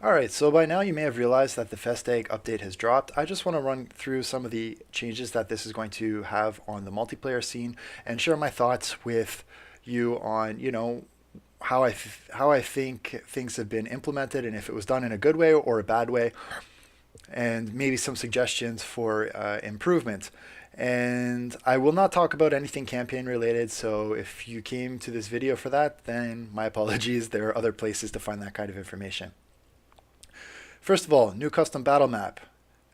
Alright, so by now you may have realized that the Festag update has dropped. I just want to run through some of the changes that this is going to have on the multiplayer scene and share my thoughts with you on, how I think things have been implemented and if it was done in a good way or a bad way, and maybe some suggestions for improvement. And I will not talk about anything campaign related, so if you came to this video for that, then my apologies. There are other places to find that kind of information. First of all, new custom battle map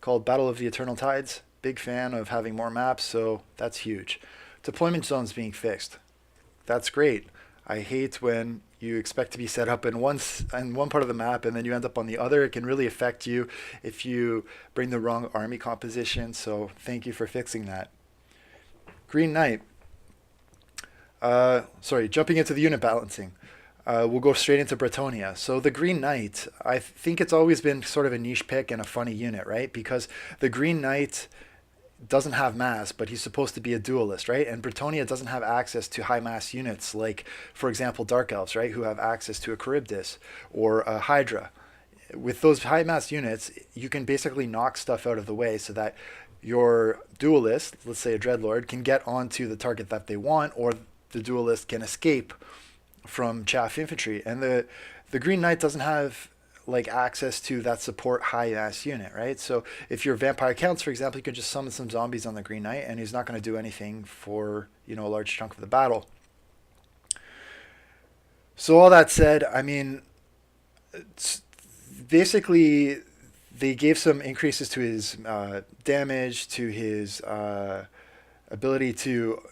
called Battle of the Eternal Tides. Big fan of having more maps, so that's huge. Deployment zones being fixed. That's great. I hate when you expect to be set up in one part of the map and then you end up on the other. It can really affect you if you bring the wrong army composition, so thank you for fixing that. Green Knight. Jumping into the unit balancing. We'll go straight into Bretonia. So the Green Knight, I think it's always been sort of a niche pick and a funny unit, right? Because the Green Knight doesn't have mass, but he's supposed to be a duelist, right? And Bretonia doesn't have access to high mass units like, for example, Dark Elves, right? Who have access to a Charybdis or a Hydra. With those high mass units, you can basically knock stuff out of the way so that your duelist, let's say a Dreadlord, can get onto the target that they want, or the duelist can escape from chaff infantry. And the Green Knight doesn't have like access to that support high mass unit, right? So if your vampire counts, for example, you can just summon some zombies on the Green Knight and he's not going to do anything for, a large chunk of the battle. So all that said, I mean, basically they gave some increases to his damage, to his ability to,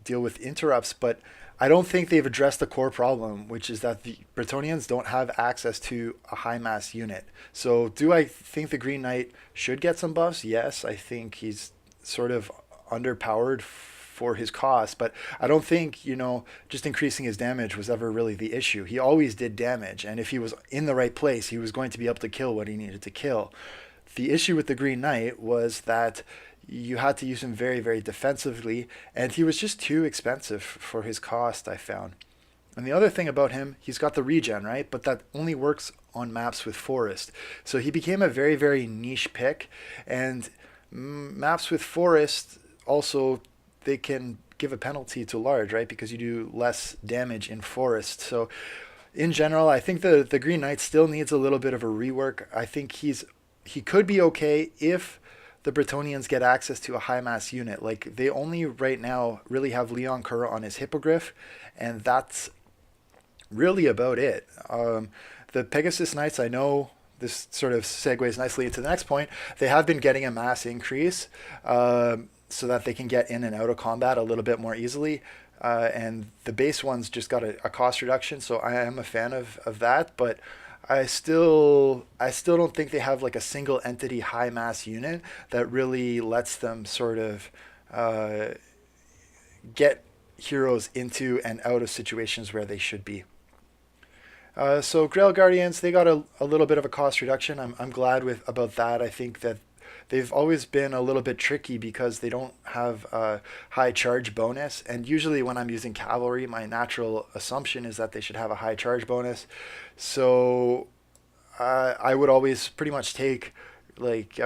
deal with interrupts, but I don't think they've addressed the core problem, which is that the Bretonians don't have access to a high mass unit. So do I think the Green Knight should get some buffs? Yes, I think he's sort of underpowered for his cost, but I don't think, just increasing his damage was ever really the issue. He always did damage, and if he was in the right place, he was going to be able to kill what he needed to kill. The issue with the Green Knight was that you had to use him very, very defensively, and he was just too expensive for his cost, I found. And the other thing about him, he's got the regen, right? But that only works on maps with forest. So he became a very, very niche pick, and maps with forest also, they can give a penalty to large, right? Because you do less damage in forest. So in general, I think the Green Knight still needs a little bit of a rework. I think he could be okay if the Bretonians get access to a high mass unit. Like, they only right now really have Leon Kura on his Hippogriff, and that's really about it. The Pegasus Knights, I know this sort of segues nicely into the next point. They have been getting a mass increase so that they can get in and out of combat a little bit more easily. And the base ones just got a cost reduction, so I am a fan of that, but I still don't think they have like a single entity high mass unit that really lets them sort of get heroes into and out of situations where they should be. So Grail Guardians, they got a little bit of a cost reduction. I'm glad about that. I think that they've always been a little bit tricky because they don't have a high charge bonus. And usually when I'm using cavalry, my natural assumption is that they should have a high charge bonus. So I would always pretty much take like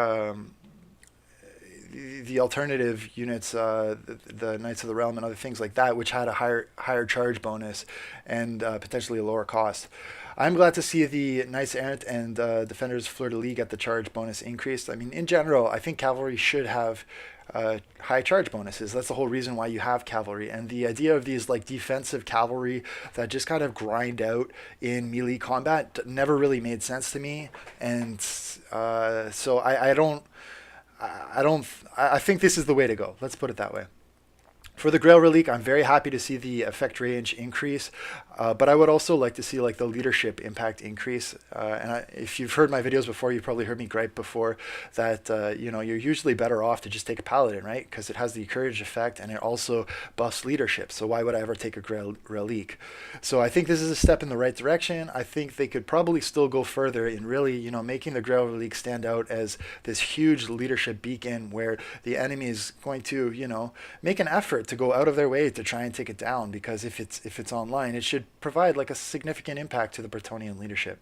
the alternative units, the Knights of the Realm and other things like that, which had a higher charge bonus and potentially a lower cost. I'm glad to see the Knights Errant and Defenders Fleur-de-Lis get the charge bonus increased. I mean, in general, I think cavalry should have high charge bonuses. That's the whole reason why you have cavalry. And the idea of these like defensive cavalry that just kind of grind out in melee combat never really made sense to me. And so I think this is the way to go. Let's put it that way. For the Grail Relique, I'm very happy to see the effect range increase, but I would also like to see like the leadership impact increase. If you've heard my videos before, you've probably heard me gripe before that you're usually better off to just take a Paladin, right? Because it has the courage effect and it also buffs leadership. So why would I ever take a Grail Relique? So I think this is a step in the right direction. I think they could probably still go further in really making the Grail Relique stand out as this huge leadership beacon where the enemy is going to make an effort to go out of their way to try and take it down, because if it's online, it should provide like a significant impact to the Bretonian leadership.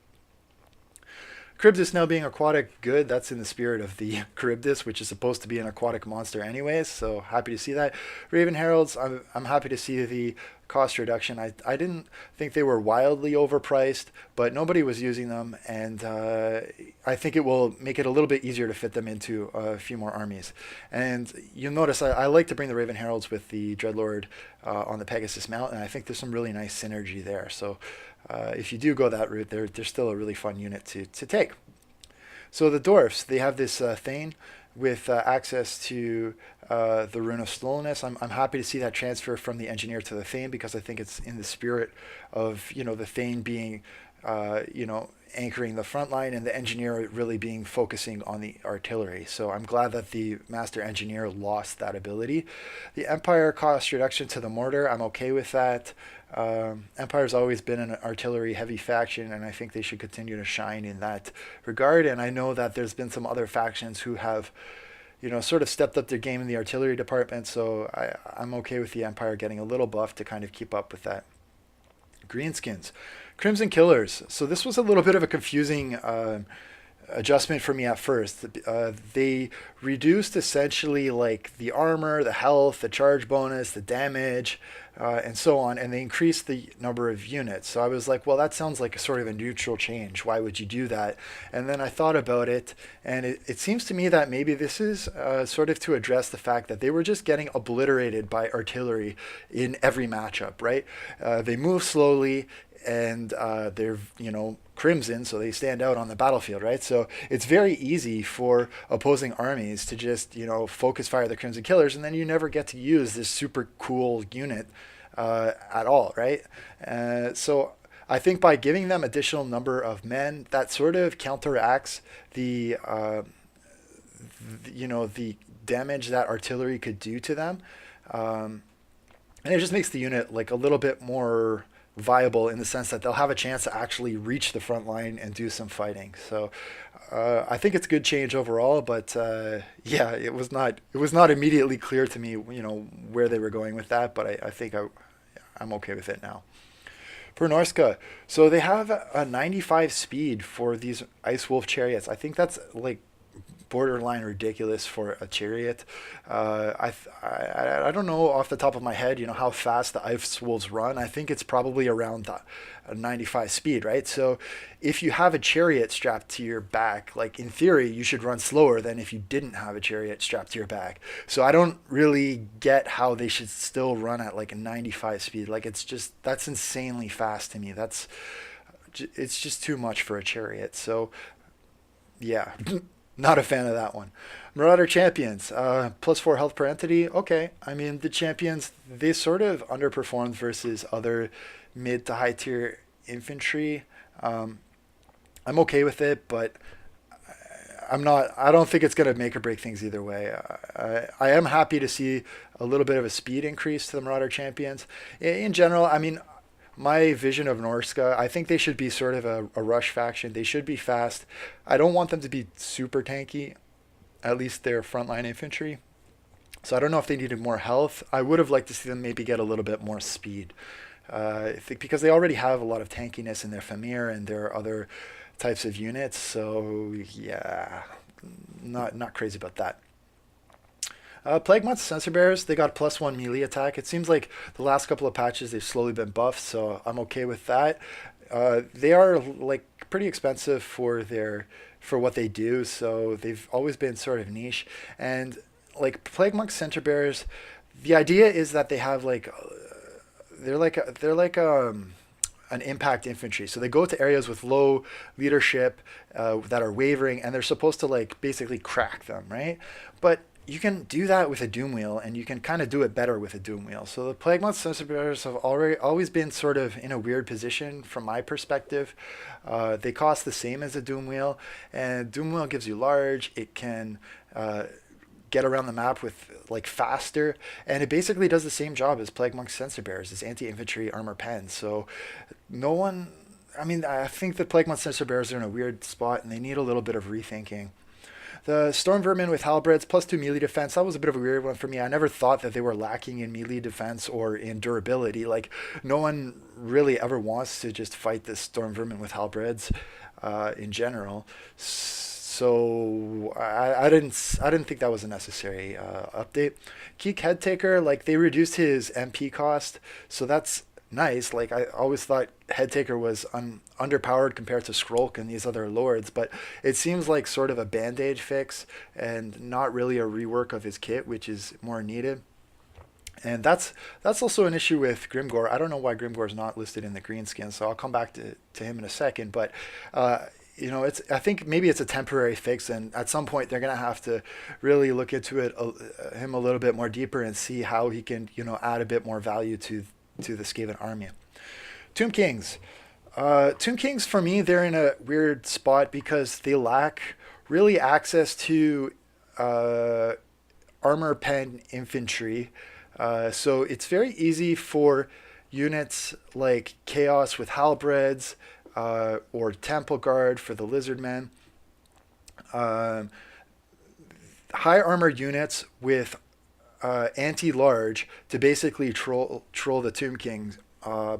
Charybdis now being aquatic, good. That's in the spirit of the Charybdis, which is supposed to be an aquatic monster anyways. So happy to see that. Raven Heralds, I'm happy to see the cost reduction. I didn't think they were wildly overpriced, but nobody was using them, and I think it will make it a little bit easier to fit them into a few more armies. And you'll notice I like to bring the Raven Heralds with the Dreadlord on the Pegasus mount, and I think there's some really nice synergy there. So if you do go that route, they're still a really fun unit to take. So the dwarfs, they have this Thane with access to the Rune of Slowness. I'm happy to see that transfer from the Engineer to the Thane, because I think it's in the spirit of, the Thane being, anchoring the front line, and the Engineer really being focusing on the artillery. So I'm glad that the Master Engineer lost that ability. The Empire cost reduction to the Mortar, I'm okay with that. Empire's always been an artillery heavy faction, and I think they should continue to shine in that regard. And I know that there's been some other factions who have, sort of stepped up their game in the artillery department, so I'm okay with the Empire getting a little buff to kind of keep up with that. Greenskins. Crimson Killers. So this was a little bit of a confusing adjustment for me at first. They reduced essentially like the armor, the health, the charge bonus, the damage, and so on, and they increased the number of units. So I was like, well, that sounds like a sort of a neutral change. Why would you do that? And then I thought about it, and it seems to me that maybe this is sort of to address the fact that they were just getting obliterated by artillery in every matchup, right? They move slowly, and they're crimson, so they stand out on the battlefield, right? So it's very easy for opposing armies to just focus fire the Crimson Killers, and then you never get to use this super cool unit at all, right? So I think by giving them additional number of men, that sort of counteracts the damage that artillery could do to them, and it just makes the unit like a little bit more viable in the sense that they'll have a chance to actually reach the front line and do some fighting. So I think it's a good change overall, but yeah, it was not immediately clear to me where they were going with that, but I think I'm okay with it now. For Norska, so they have a 95 speed for these Ice Wolf chariots. I think that's like borderline ridiculous for a chariot. I don't know off the top of my head, how fast the Ice Wolves run. I think it's probably around a 95 speed, right? So if you have a chariot strapped to your back, like in theory, you should run slower than if you didn't have a chariot strapped to your back. So I don't really get how they should still run at like a 95 speed. Like that's insanely fast to me. It's just too much for a chariot. So yeah. Not a fan of that one. Marauder Champions, +4 health per entity. Okay, I mean, the Champions, they sort of underperformed versus other mid to high tier infantry. I'm okay with it, but I don't think it's going to make or break things either way. I am happy to see a little bit of a speed increase to the Marauder Champions. In general, I mean, my vision of Norska, I think they should be sort of a rush faction. They should be fast. I don't want them to be super tanky, at least their frontline infantry. So I don't know if they needed more health. I would have liked to see them maybe get a little bit more speed. Because they already have a lot of tankiness in their Famir and their other types of units. So yeah, not crazy about that. Plague Months Sensor Bearers, they got +1 melee attack. It seems like the last couple of patches they've slowly been buffed, so I'm okay with that. They are like pretty expensive for what they do, so they've always been sort of niche. And like Plague Monk Sensor Bearers, the idea is that they have like they're like an impact infantry. So they go to areas with low leadership that are wavering, and they're supposed to like basically crack them, right? But you can do that with a Doom Wheel, and you can kind of do it better with a Doom Wheel. So the Plague Month Sensor Bearers have always been sort of in a weird position from my perspective. They cost the same as a Doom Wheel, and Doom Wheel gives you large. It can get around the map with like faster, and it basically does the same job as Plague Monk Sensor Bearers, as anti-infantry armor pen. So I think the Plague Month Sensor Bearers are in a weird spot, and they need a little bit of rethinking. The Storm Vermin with Halberds, +2 melee defense, that was a bit of a weird one for me. I never thought that they were lacking in melee defense or in durability. Like, no one really ever wants to just fight this Storm Vermin with Halberds. in general. So I didn't think that was a necessary update. Geek Head Taker, like they reduced his MP cost, so that's nice. Like I always thought Head Taker was underpowered compared to Skrulk and these other lords, but it seems like sort of a band-aid fix and not really a rework of his kit, which is more needed. And that's also an issue with Grimgor. I don't know why Grimgor is not listed in the green skin, so I'll come back to him in a second. But it's I think maybe it's a temporary fix, and at some point they're gonna have to really look into it him a little bit more deeper and see how he can add a bit more value to the Skaven army. Tomb Kings. Tomb Kings for me they're in a weird spot because they lack really access to uh, armor pen infantry. So it's very easy for units like Chaos with Halberds or Temple Guard for the Lizardmen. Um, High armored units with anti-large to basically troll the Tomb Kings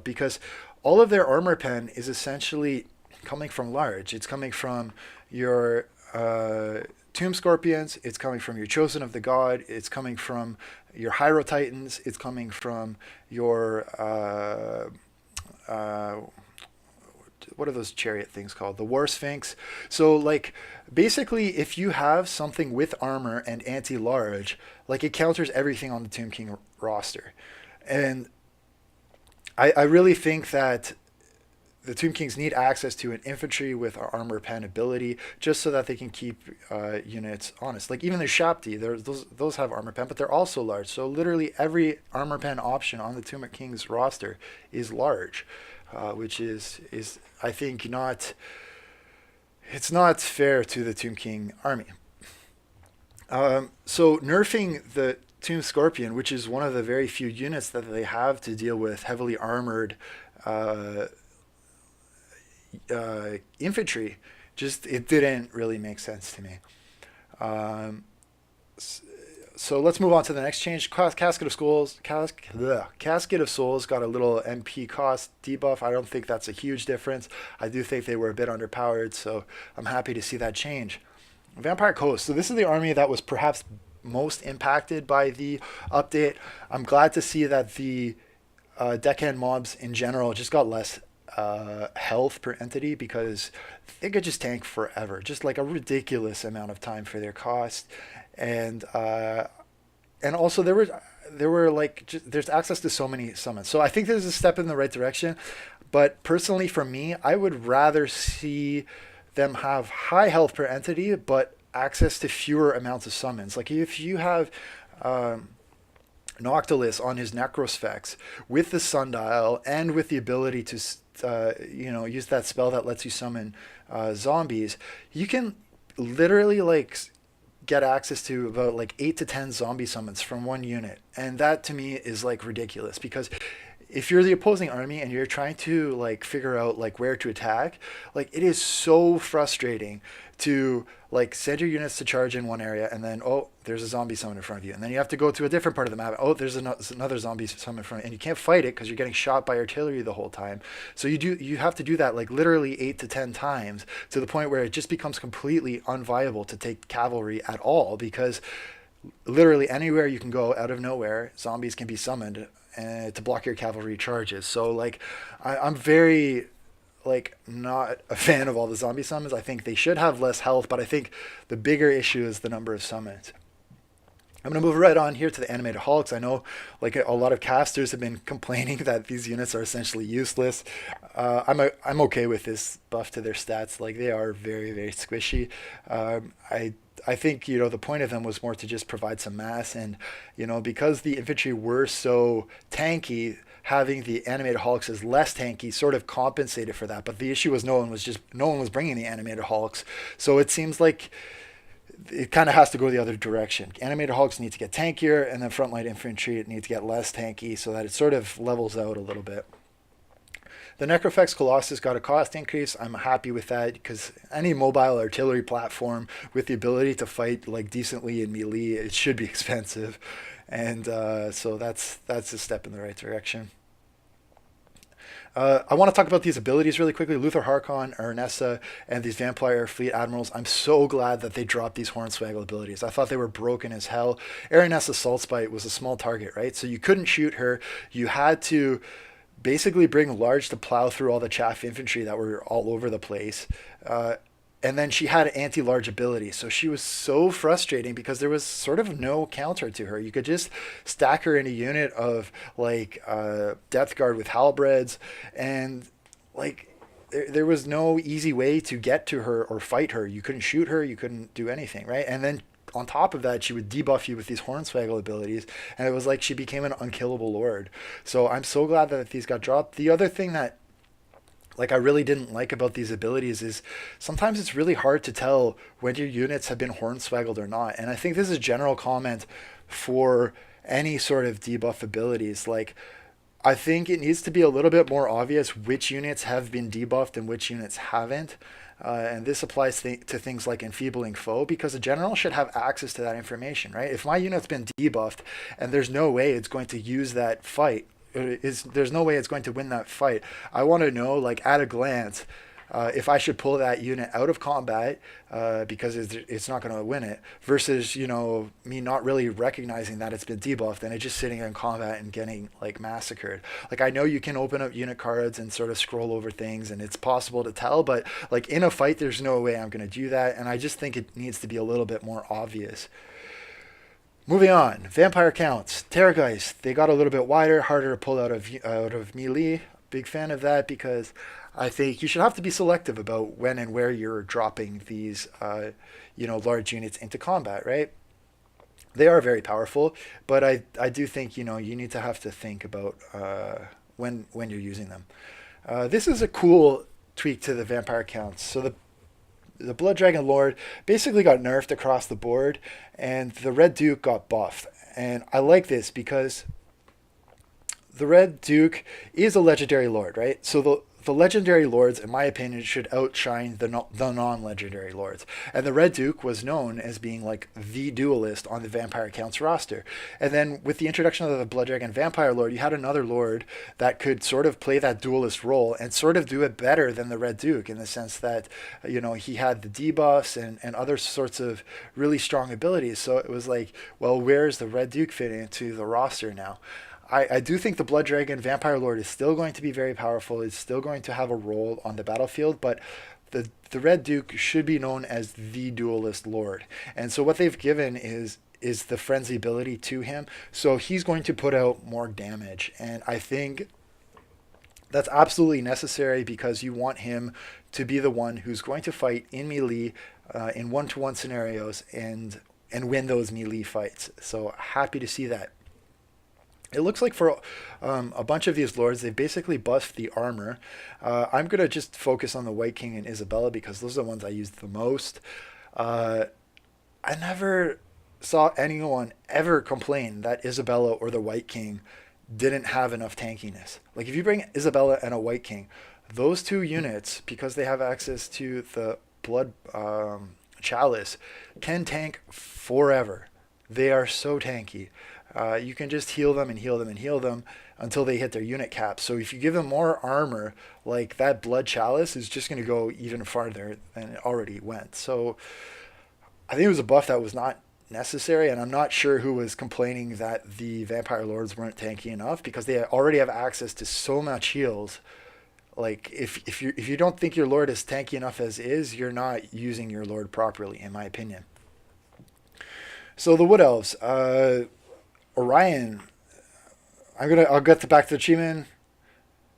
because all of their armor pen is essentially coming from large. It's coming from your Tomb Scorpions. It's coming from your Chosen of the God. It's coming from your Hyro Titans. It's coming from your what are those chariot things called? The War Sphinx. So like basically if you have something with armor and anti-large, like it counters everything on the Tomb King roster. And I really think that the Tomb Kings need access to an infantry with armor pen ability just so that they can keep units honest. Like even the Shapti, those have armor pen, but they're also large. So literally every armor pen option on the Tomb Kings roster is large, which is I think not. It's not fair to the Tomb King army. So nerfing the Tomb Scorpion, which is one of the very few units that they have to deal with heavily armored uh, infantry, just it didn't really make sense to me. Um, so let's move on to the next change. Casket of Souls got a little MP cost debuff. I don't think that's a huge difference. I do think they were a bit underpowered, so I'm happy to see that change. Vampire Coast. So this is the army that was perhaps most impacted by the update. I'm glad to see that the deckhand mobs in general just got less health per entity because they could just tank forever, just like a ridiculous amount of time for their cost, and also there were like there's access to so many summons. So I think there's a step in the right direction, but personally for me, I would rather see them have high health per entity, but access to fewer amounts of summons. Like if you have Noctilus on his Necrosphex with the Sundial and with the ability to use that spell that lets you summon zombies, you can literally like get access to about like 8 to 10 zombie summons from one unit, and that to me is like ridiculous because if you're the opposing army and you're trying to like figure out like where to attack, like it is so frustrating to like send your units to charge in one area and then there's a zombie summon in front of you, and then you have to go to a different part of the map. There's another zombie summon in front of you, and you can't fight it because you're getting shot by artillery the whole time. So you have to do that like literally 8 to 10 times to the point where it just becomes completely unviable to take cavalry at all because literally anywhere you can go out of nowhere, zombies can be summoned to block your cavalry charges. So like I'm very like not a fan of all the zombie summons. I think they should have less health, but I think the bigger issue is the number of summons. I'm going to move right on here to the animated hulks. I know like a lot of casters have been complaining that these units are essentially useless. I'm okay with this buff to their stats. Like they are very, very squishy. I think the point of them was more to just provide some mass, and because the infantry were so tanky, having the animated hulks as less tanky sort of compensated for that. But the issue was no one was bringing the animated hulks, so it seems like it kind of has to go the other direction. Animated hulks need to get tankier, and then frontline infantry need to get less tanky, so that it sort of levels out a little bit. The Necrofex Colossus got a cost increase. I'm happy with that because any mobile artillery platform with the ability to fight like decently in melee, it should be expensive, and so that's a step in the right direction. I want to talk about these abilities really quickly. Luther Harkon, Ernessa, and these Vampire Fleet Admirals. I'm so glad that they dropped these Hornswaggle abilities. I thought they were broken as hell. Ernessa Saltspite was a small target, right? So you couldn't shoot her. You had to basically bring large to plow through all the chaff infantry that were all over the place. And then she had anti-large ability, so she was so frustrating because there was sort of no counter to her. You could just stack her in a unit of like Death Guard with halberds, and like there was no easy way to get to her or fight her. You couldn't shoot her, you couldn't do anything, right? And then on top of that, she would debuff you with these Hornswaggle abilities, and it was like she became an unkillable lord. So I'm so glad that these got dropped. The other thing that I really didn't like about these abilities is sometimes it's really hard to tell when your units have been hornswaggled or not. And I think this is a general comment for any sort of debuff abilities. Like, I think it needs to be a little bit more obvious which units have been debuffed and which units haven't. And this applies to things like enfeebling foe, because a general should have access to that information, right? If my unit's been debuffed and there's no way it's going to use that fight, there's no way it's going to win that fight. I want to know, like at a glance, if I should pull that unit out of combat because it's not going to win it, versus me not really recognizing that it's been debuffed and it's just sitting in combat and getting like massacred. Like, I know you can open up unit cards and sort of scroll over things and it's possible to tell, but like in a fight, there's no way I'm going to do that, and I just think it needs to be a little bit more obvious. Moving on, vampire counts. Terrorgeist, they got a little bit wider, harder to pull out of melee. Big fan of that, because I think you should have to be selective about when and where you're dropping these, large units into combat, right? They are very powerful, but I do think you need to have to think about when you're using them. This is a cool tweak to the vampire counts. So the Blood Dragon Lord basically got nerfed across the board, and the Red Duke got buffed. And I like this because the Red Duke is a legendary lord, right? So the legendary lords, in my opinion, should outshine the non-legendary lords. And the Red Duke was known as being like the duelist on the Vampire Counts roster. And then with the introduction of the Blood Dragon Vampire Lord, you had another lord that could sort of play that duelist role and sort of do it better than the Red Duke, in the sense that, he had the debuffs and other sorts of really strong abilities. So it was like, well, where's the Red Duke fitting into the roster now? I do think the Blood Dragon Vampire Lord is still going to be very powerful. It's still going to have a role on the battlefield, but the Red Duke should be known as the Duelist Lord. And so what they've given is the frenzy ability to him. So he's going to put out more damage. And I think that's absolutely necessary, because you want him to be the one who's going to fight in melee in one-to-one scenarios and win those melee fights. So happy to see that. It looks like for a bunch of these lords, they basically buffed the armor. I'm going to just focus on the White King and Isabella, because those are the ones I used the most. I never saw anyone ever complain that Isabella or the White King didn't have enough tankiness. Like, if you bring Isabella and a White King, those two units, because they have access to the Blood Chalice, can tank forever. They are so tanky. You can just heal them and heal them and heal them until they hit their unit cap. So if you give them more armor, like, that Blood Chalice is just going to go even farther than it already went. So I think it was a buff that was not necessary, and I'm not sure who was complaining that the Vampire Lords weren't tanky enough, because they already have access to so much heals. Like, if you don't think your Lord is tanky enough as is, you're not using your Lord properly, in my opinion. So the Wood Elves. Orion, I'll get back to the Achievement.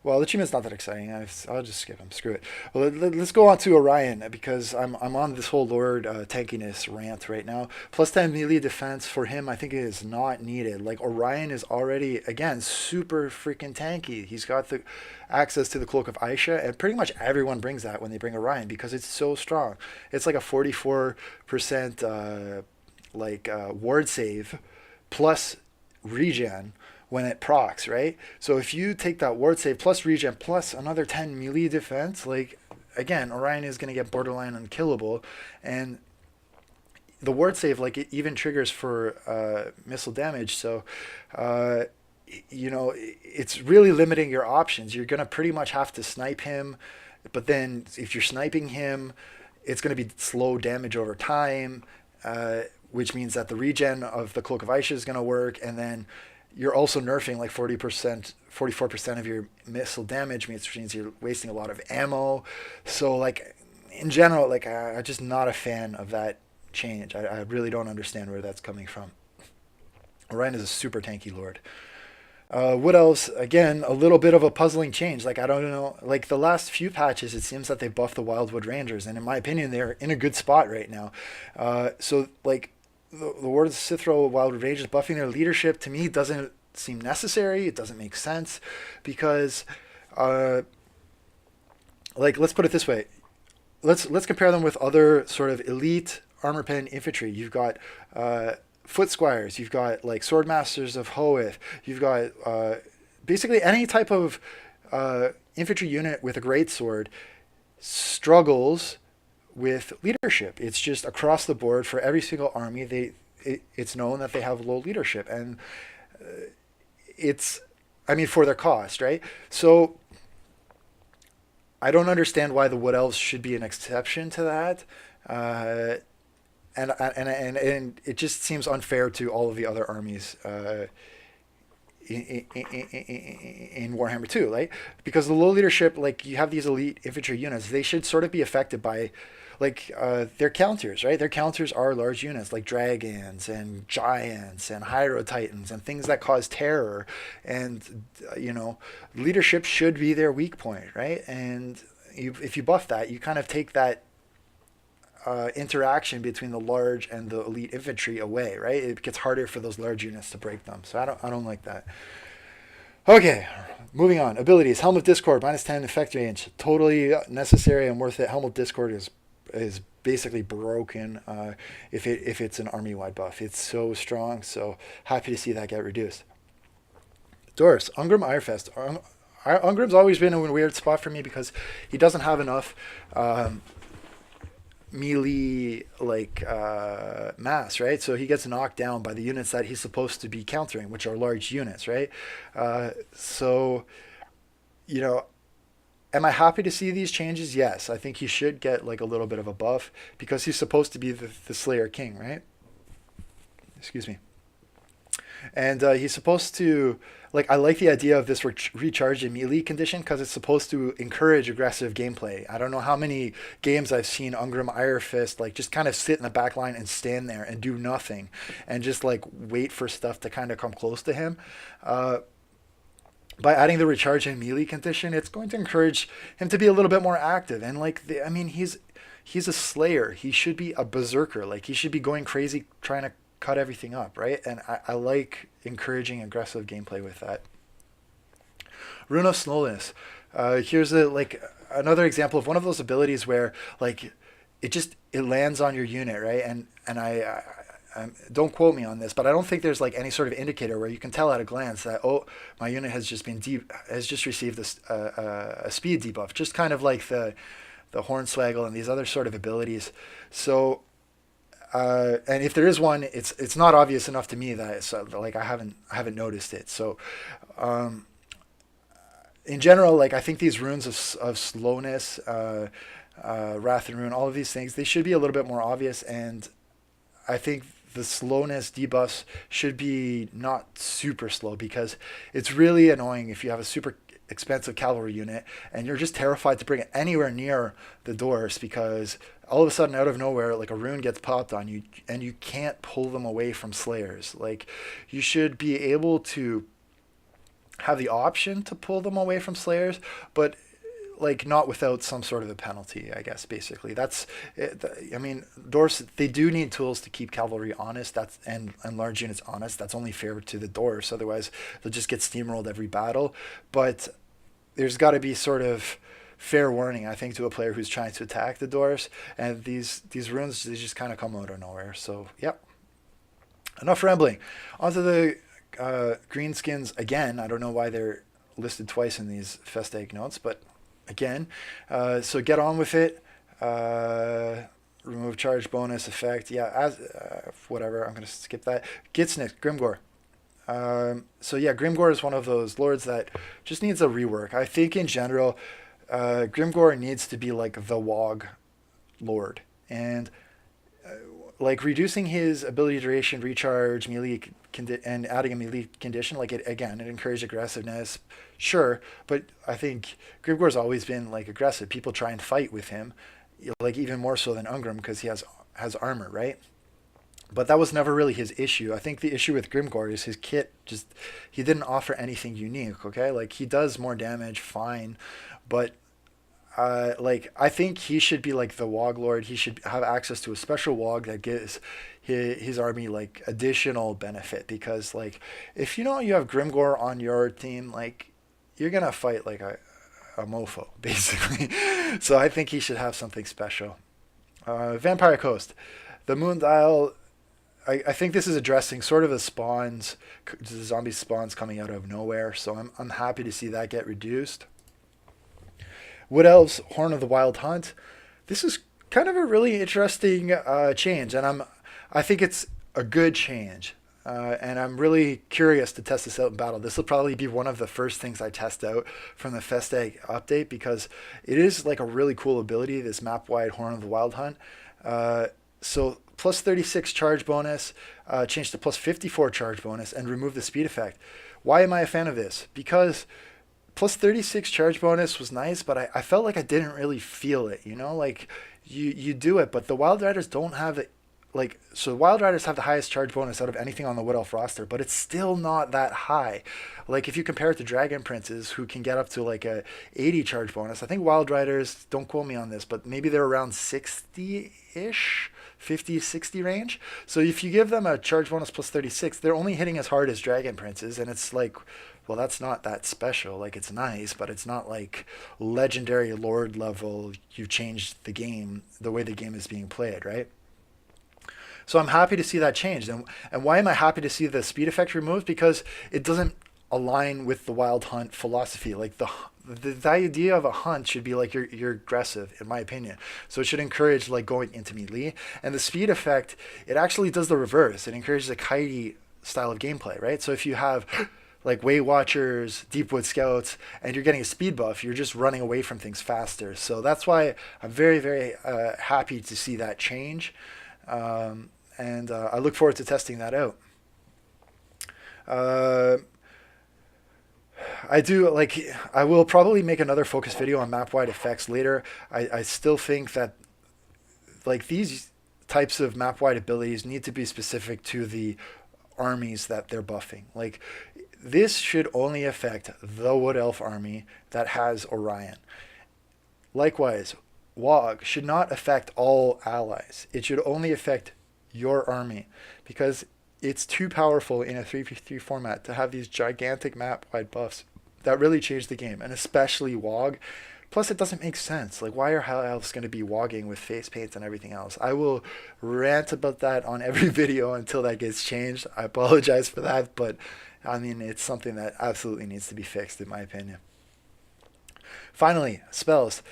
Well, the achievement's not that exciting. I'll just skip him. Screw it. Well, let's go on to Orion, because I'm on this whole Lord tankiness rant right now. Plus 10 melee defense for him, I think it is not needed. Like, Orion is already, again, super freaking tanky. He's got the access to the Cloak of Aisha, and pretty much everyone brings that when they bring Orion, because it's so strong. It's like a 44% ward save plus regen when it procs, right? So if you take that ward save plus regen plus another 10 melee defense, like, again, Orion is going to get borderline unkillable. And the ward save, like, it even triggers for missile damage. So it's really limiting your options. You're going to pretty much have to snipe him, but then if you're sniping him, it's going to be slow damage over time, which means that the regen of the Cloak of Aisha is going to work, and then you're also nerfing like 40%, 44% of your missile damage, which means you're wasting a lot of ammo. So like in general, like I'm just not a fan of that change. I really don't understand where that's coming from. Orion is a super tanky lord. What else? Again, a little bit of a puzzling change. Like I don't know. Like the last few patches, it seems that they buffed the Wildwood Rangers, and in my opinion, they're in a good spot right now. So like the Wards of Sithro Wildwood Rangers buffing their leadership to me doesn't seem necessary. It doesn't make sense because, like let's put it this way. Let's compare them with other sort of elite armor pen infantry. You've got foot squires, you've got like sword masters of Hoeth, you've got basically any type of infantry unit with a great sword struggles with leadership. It's just across the board for every single army. It's known that they have low leadership, and it's I mean for their cost, right? So I don't understand why the Wood Elves should be an exception to that. And it just seems unfair to all of the other armies in Warhammer 2, right? Because the low leadership, like you have these elite infantry units, they should sort of be affected by like their counters, right? Their counters are large units like dragons and giants and Hyro Titans and things that cause terror, and leadership should be their weak point, right? And if you buff that, you kind of take that interaction between the large and the elite infantry away, right? It gets harder for those large units to break them. So I don't like that. Okay, moving on. Abilities. Helm of Discord, -10 effect range. Totally necessary and worth it. Helm of Discord is basically broken if it's an army-wide buff. It's so strong, so happy to see that get reduced. Doris, Ungrim Irefest. Ungrim's always been a weird spot for me because he doesn't have enough melee like mass, right? So he gets knocked down by the units that he's supposed to be countering, which are large units, right? So am I happy to see these changes? Yes, I think he should get like a little bit of a buff because he's supposed to be the Slayer King, right? Excuse me. And he's supposed to, like, I like the idea of this recharge and melee condition because it's supposed to encourage aggressive gameplay. I don't know how many games I've seen Ungrim Irefist like just kind of sit in the back line and stand there and do nothing and just like wait for stuff to kind of come close to him. By adding the recharge and melee condition, it's going to encourage him to be a little bit more active. And like, he's a slayer. He should be a berserker. Like he should be going crazy trying to cut everything up, right? And I like encouraging aggressive gameplay with that. Rune of Slowness. Here's another example of one of those abilities where like it lands on your unit, right? And I don't quote me on this, but I don't think there's like any sort of indicator where you can tell at a glance that my unit has just received a speed debuff, just kind of like the Hornswaggle and these other sort of abilities. So and if there is one, it's not obvious enough to me that it's like I haven't noticed it. So in general, like I think these runes of slowness, Wrath and Rune, all of these things, they should be a little bit more obvious, and I think the slowness debuffs should be not super slow because it's really annoying if you have a super expensive cavalry unit and you're just terrified to bring it anywhere near the doors because all of a sudden out of nowhere like a rune gets popped on you and you can't pull them away from slayers. Like you should be able to have the option to pull them away from slayers, but like not without some sort of a penalty, I guess. Basically, that's it. I mean, Dwarfs, they do need tools to keep cavalry honest. And large units honest. That's only fair to the Dwarfs. Otherwise, they'll just get steamrolled every battle. But there's got to be sort of fair warning, I think, to a player who's trying to attack the Dwarfs. And these runes, they just kind of come out of nowhere. So, yep. Enough rambling. Onto the greenskins again. I don't know why they're listed twice in these Festag notes, but again, so get on with it. Remove charge bonus effect. Yeah, as whatever. I'm gonna skip that. Gitsnick, Grimgore. So yeah, Grimgor is one of those lords that just needs a rework. I think in general, Grimgor needs to be like the Wog lord, and like reducing his ability duration, recharge, and adding a melee condition. Like it again, it encouraged aggressiveness, sure, but I think Grimgor's always been like aggressive. People try and fight with him, like even more so than Ungrim because he has armor, right? But that was never really his issue. I think the issue with Grimgor is his kit just he didn't offer anything unique. Okay, like he does more damage, fine, but like I think he should be like the Wog Lord. He should have access to a special Wog that gives his army like additional benefit because like if you know you have Grimgor on your team, like you're gonna fight like a mofo basically. So I think he should have something special. Vampire Coast, the Moon Dial. I think this is addressing sort of the zombie spawns coming out of nowhere. So I'm happy to see that get reduced. Wood Elves, Horn of the Wild Hunt. This is kind of a really interesting change, and I think it's a good change. And I'm really curious to test this out in battle. This will probably be one of the first things I test out from the Festag update because it is like a really cool ability, this map-wide Horn of the Wild Hunt. So plus 36 charge bonus, change to plus 54 charge bonus, and remove the speed effect. Why am I a fan of this? Because plus 36 charge bonus was nice, but I felt like I didn't really feel it, you know? Like, you do it, but the Wild Riders don't have it. Like, so Wild Riders have the highest charge bonus out of anything on the Wood Elf roster, but it's still not that high. Like, if you compare it to Dragon Princes, who can get up to like a 80 charge bonus, I think Wild Riders, don't quote me on this, but maybe they're around 60-ish, 50, 60 range. So if you give them a charge bonus plus 36, they're only hitting as hard as Dragon Princes, and it's like, well, that's not that special. Like, it's nice, but it's not like legendary lord level. You've changed the game, the way the game is being played, right? So I'm happy to see that changed. And why am I happy to see the speed effect removed? Because it doesn't align with the wild hunt philosophy. Like the idea of a hunt should be like you're aggressive, in my opinion. So it should encourage like going into melee. And the speed effect, it actually does the reverse. It encourages a kitey style of gameplay, right? So if you have like Way Watchers, Deepwood Scouts, and you're getting a speed buff, you're just running away from things faster. So that's why I'm very, very happy to see that change. And I look forward to testing that out. Uh, I do like. I will probably make another focus video on map wide effects later. I still think that like these types of map wide abilities need to be specific to the armies that they're buffing. Like this should only affect the Wood Elf army that has Orion. Likewise, WoG should not affect all allies. It should only affect your army because it's too powerful in a 3v3 format to have these gigantic map-wide buffs that really change the game, and especially WoG. Plus, it doesn't make sense. Like, why are Hell Elves going to be WoGing with face paint and everything else? I will rant about that on every video until that gets changed. I apologize for that, but I mean, it's something that absolutely needs to be fixed, in my opinion. Finally, spells.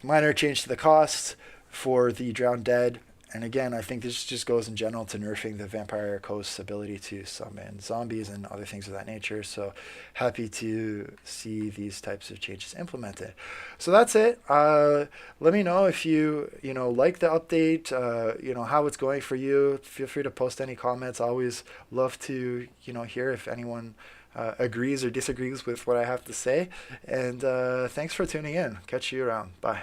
Minor change to the costs for the Drowned Dead. And again, I think this just goes in general to nerfing the Vampire Coast's ability to summon zombies and other things of that nature. So happy to see these types of changes implemented. So that's it. Let me know if you like the update, how it's going for you. Feel free to post any comments. I always love to hear if anyone agrees or disagrees with what I have to say. And thanks for tuning in. Catch you around. Bye.